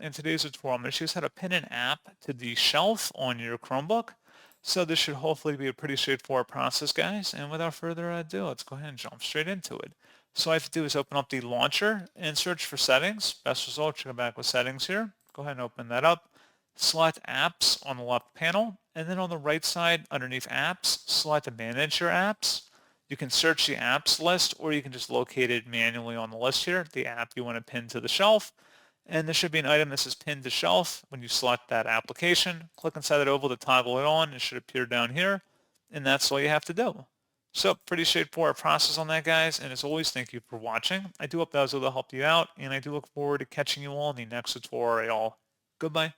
In today's tutorial, I'm going to show you how to pin an app to the shelf on your Chromebook. So this should hopefully be a pretty straightforward process, guys. And without further ado, let's go ahead and jump straight into it. So all I have to do is open up the launcher and search for settings. Best result, you go back with settings here. Go ahead and open that up. Select apps on the left panel. And then on the right side, underneath apps, select manage your apps. You can search the apps list, or you can just locate it manually on the list here, the app you want to pin to the shelf. And there should be an item that says pin to shelf. When you select that application, click inside that oval to toggle it on. It should appear down here. And that's all you have to do. So pretty straightforward process on that, guys. And as always, thank you for watching. I do hope that was able to help you out. And I do look forward to catching you all in the next tutorial. Goodbye.